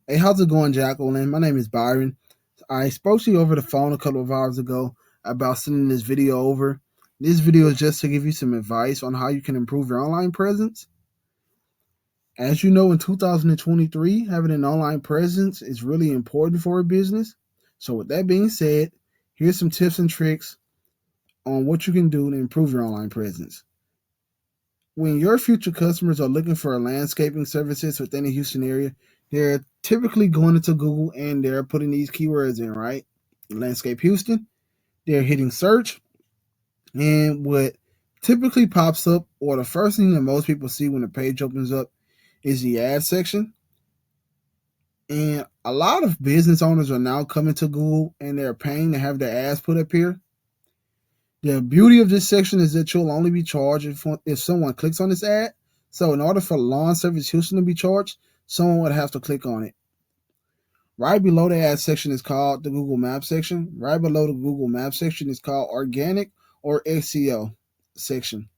Hey, how's it going, Jacqueline? My name is Byron. I spoke to you over the phone a couple of hours ago about sending this video over. This video is just to give you some advice on how you can improve your online presence. As you know, in 2023, having an online presence is really important for a business. So, with that being said, here's some tips and tricks on what you can do to improve your online presence. When your future customers are looking for landscaping services within the Houston area, they're typically going into Google and they're putting these keywords in, right? Landscape Houston. They're hitting search, and what typically pops up, or the first thing that most people see when the page opens up, is the ad section. And a lot of business owners are now coming to Google and they're paying to have their ads put up here. The beauty of this section is that you'll only be charged if someone clicks on this ad. So, in order for Lawn Service Houston to be charged, someone would have to click on it. Right below the ad section is called the Google Maps section. Right below the Google Maps section is called Organic or SEO section.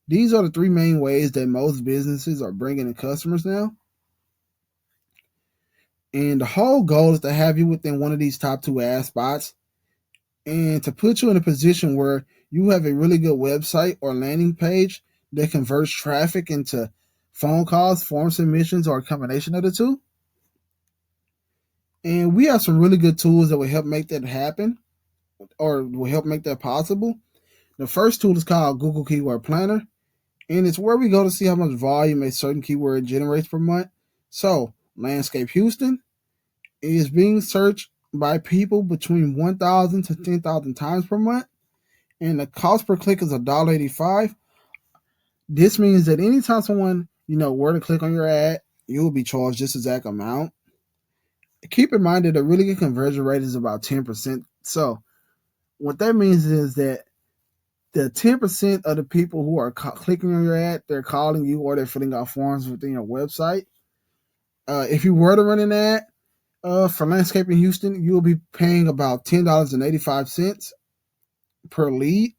These are the three main ways that most businesses are bringing in customers now. And the whole goal is to have you within one of these top two ad spots and to put you in a position where you have a really good website or landing page that converts traffic into phone calls, form submissions, or a combination of the two. And we have some really good tools that will help make that happen or will help make that possible. The first tool is called Google Keyword Planner, and it's where we go to see how much volume a certain keyword generates per month. So, Landscape Houston is being searched by people between 1,000 to 10,000 times per month, and the cost per click is $1.85. This means that anytime someone were to click on your ad, you will be charged this exact amount. Keep in mind that a really good conversion rate is about 10%. So, what that means is that the 10% of the people who are clicking on your ad, they're calling you or they're filling out forms within your website. If you were to run an ad for Landscaping Houston, you will be paying about $10.85 per lead.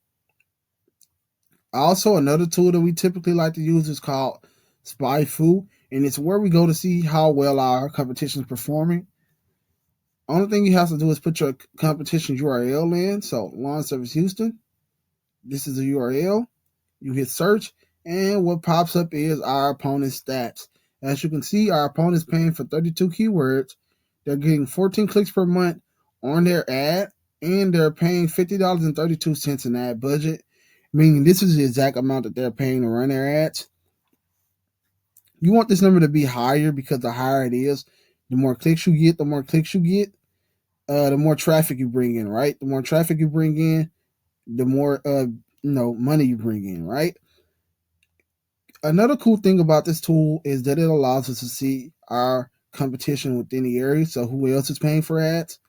Also, another tool that we typically like to use is called SpyFu, and it's where we go to see how well our competition is performing. Only thing you have to do is put your competition URL in. So, Lawn Service Houston, this is the URL. You hit search, and what pops up is our opponent's stats. As you can see, our opponent's paying for 32 keywords. They're getting 14 clicks per month on their ad, and they're paying $50.32 in ad budget, meaning this is the exact amount that they're paying to run their ads. You want this number to be higher because the higher it is, the more clicks you get, the more traffic you bring in, right? The more traffic you bring in, the more money you bring in, right? Another cool thing about this tool is that it allows us to see our competition within the area, so who else is paying for ads.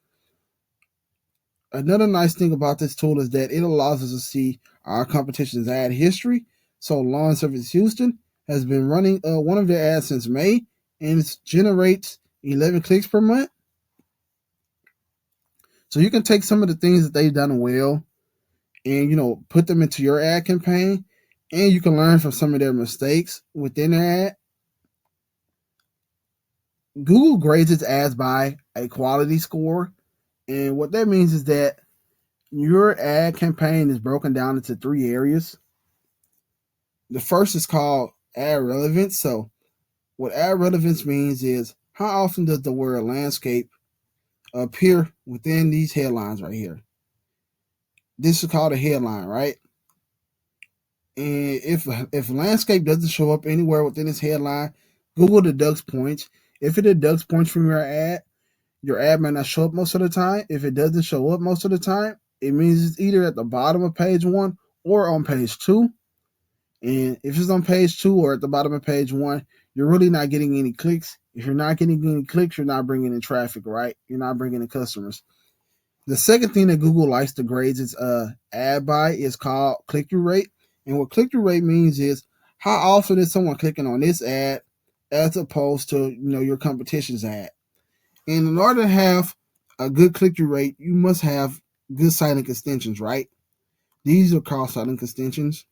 Another nice thing about this tool is that it allows us to see our competition's ad history. So Lawn Service Houston has been running one of their ads since May, and it generates 11 clicks per month. So you can take some of the things that they've done well and put them into your ad campaign, and you can learn from some of their mistakes within their ad. Google grades its ads by a quality score, and what that means is that your ad campaign is broken down into three areas. The first is called ad relevance. So, what ad relevance means is how often does the word landscape appear within these headlines right here? This is called a headline, right? And if landscape doesn't show up anywhere within this headline, Google deducts points. If it deducts points from your ad might not show up most of the time. If it doesn't show up most of the time, it means it's either at the bottom of page one or on page two. And if it's on page two or at the bottom of page one, you're really not getting any clicks. If you're not getting any clicks, you're not bringing in traffic, right? You're not bringing in customers. The second thing that Google likes to grade its ad by is called click-through rate. And what click-through rate means is how often is someone clicking on this ad as opposed to your competition's ad. And in order to have a good click-through rate, you must have good silent extensions, right? These are called silent extensions.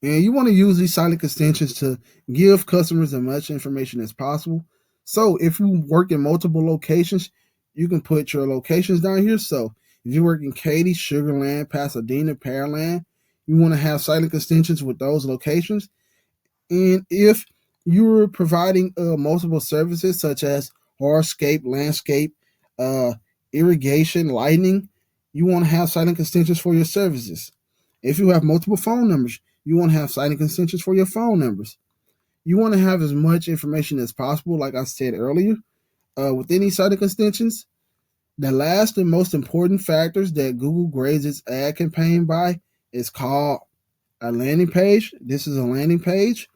And you want to use these silent extensions to give customers as much information as possible. So if you work in multiple locations, you can put your locations down here. So if you work in Katy, Sugarland, Pasadena, Pearland, you want to have site link extensions with those locations. And if you're providing multiple services such as hardscape, landscape, uh, irrigation, lighting, you want to have site link extensions for your services. If you have multiple phone numbers, you want to have site link extensions for your phone numbers. You want to have as much information as possible, like I said earlier, with any site link extensions. The last and most important factors that Google grades its ad campaign by is called a landing page. This is a landing page.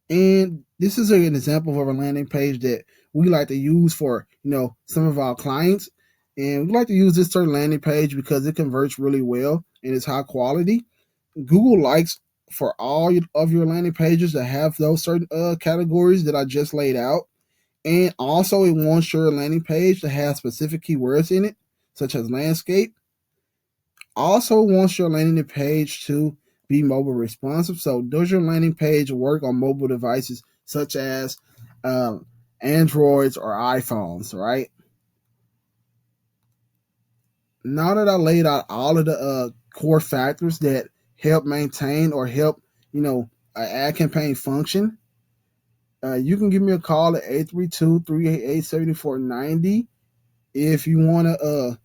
And this is an example of a landing page that we like to use for, some of our clients. And we like to use this certain landing page because it converts really well and it's high quality. Google likes for all of your landing pages to have those certain categories that I just laid out. And also, it wants your landing page to have specific keywords in it, such as landscape. Also, wants your landing page to be mobile responsive. So, does your landing page work on mobile devices such as Androids or iPhones, right? Now that I laid out all of the core factors that help maintain or help, an ad campaign function, you can give me a call at 832-388-7490 if you want to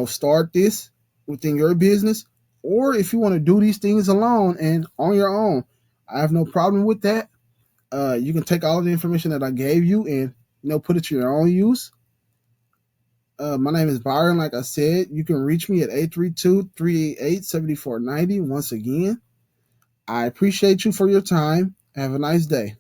start this within your business, or if you want to do these things alone and on your own. I have no problem with that. You can take all of the information that I gave you and put it to your own use. My name is Byron. Like I said, you can reach me at 832-388-7490. Once again, I appreciate you for your time. Have a nice day.